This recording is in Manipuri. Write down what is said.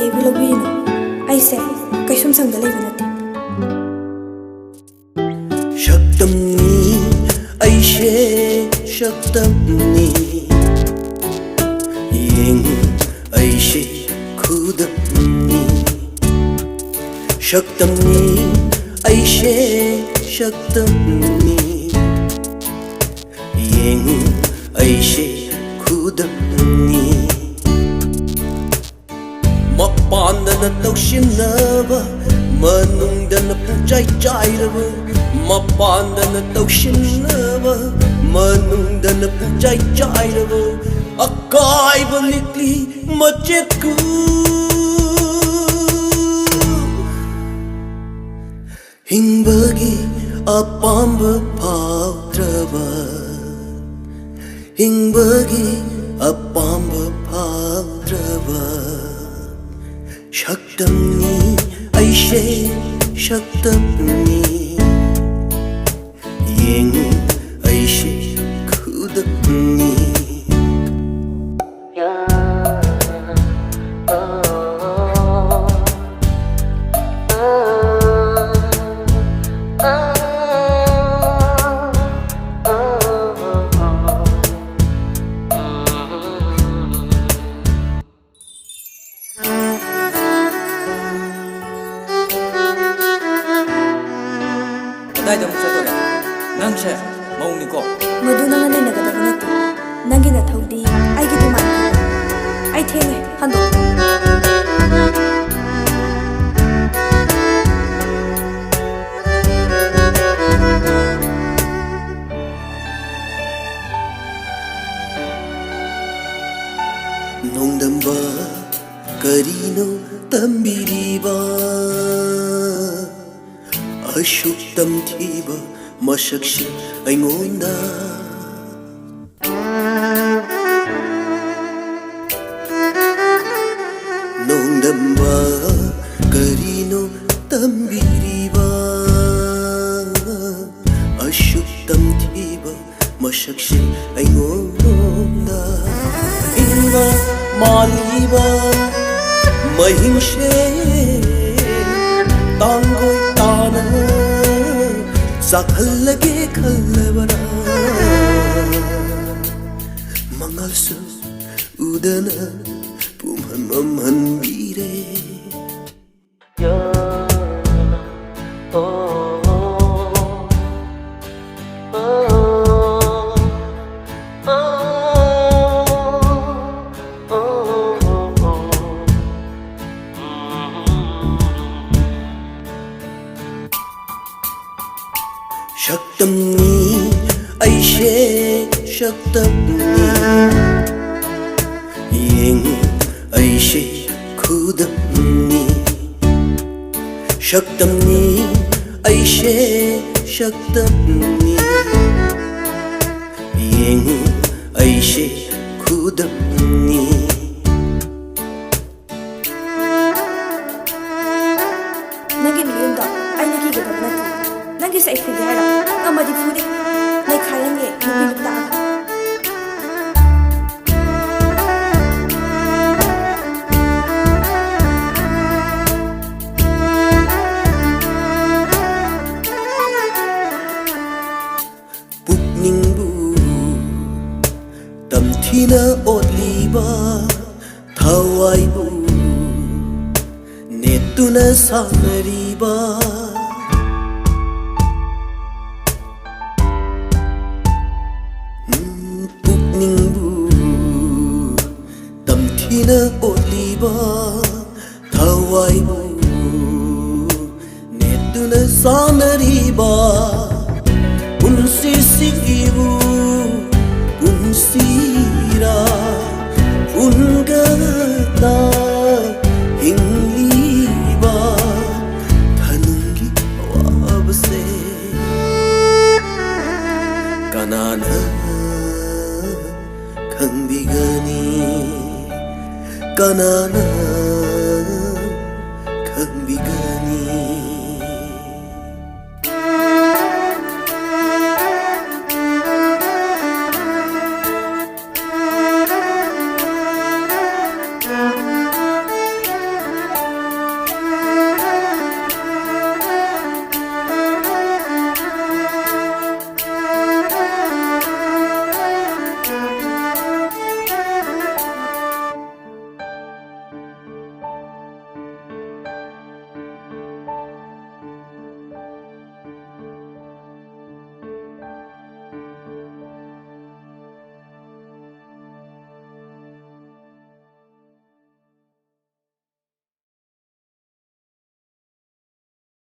ꯑꯩꯕꯨ ꯂꯧꯕꯤꯅꯨ ꯑꯩꯁꯦ ꯀꯩꯁꯨꯝ ꯁꯪꯗ ꯂꯩꯕ ꯅꯠꯇꯦ Saktamni aishe Saktamni yeng aishe khudapni Saktamni aishe Saktamni yeng aishe khudapni Mapandana tawshinaba manungdana puchai chairaba Mapandana tawshinaba manungdana puchai chairaba akaiba likli machetku hingbagi apamba phautraba hingbagi apamba phautraba Saktamni aishe Saktamni yeng aishe khudapni Kadaida mo chadore? Nang siya, mauni ko. ꯃꯗꯨ ꯅꯪꯅ ꯅꯩꯅꯒꯗꯕ ꯅꯠꯇꯦ ꯅꯪꯒꯤ ꯅꯊꯧꯗꯤ ꯑꯩꯒꯤ ꯗꯤꯃꯥꯟ ꯑꯩ ꯊꯦꯡꯉꯦ ꯍꯟꯗꯣꯛ Nongdamba karino tambiriba Ashuktam thiba masakshi aingonda Nongdamba karino tambiriba Ashuktam thiba masakshi aingonda Inba maliba mahingshe tangoi tana sakhallage khallabara mangalsu udana pumhan manbire Saktamni aishe Saktamni yeng aishe khudapni Saktamni aishe Saktamni yeng aishe khudapni ꯅꯪꯒꯤ ꯃꯤꯌꯨꯝꯗ ꯑꯩꯅ ꯀꯤꯒꯗꯕ ꯅꯠꯇꯦ ꯅꯪꯒꯤꯁꯦ ꯑꯩ ꯐꯨꯒꯦ ꯍꯥꯏꯔꯣ ꯑꯃꯗꯤ ꯐꯨꯗꯦ ꯅꯩꯈꯥꯏꯔꯝꯒꯦ ꯅꯨꯄꯤ ꯂꯨꯞꯇꯥꯛꯑꯒ Pukningbu tamthina otliba thawaibu netuna sanariba Pukningbu tamthina otliba thawaibu netuna sanariba Unsisigibu unsira ungata hingliba thanungi wabse kanana khangbigani kanana khangbigani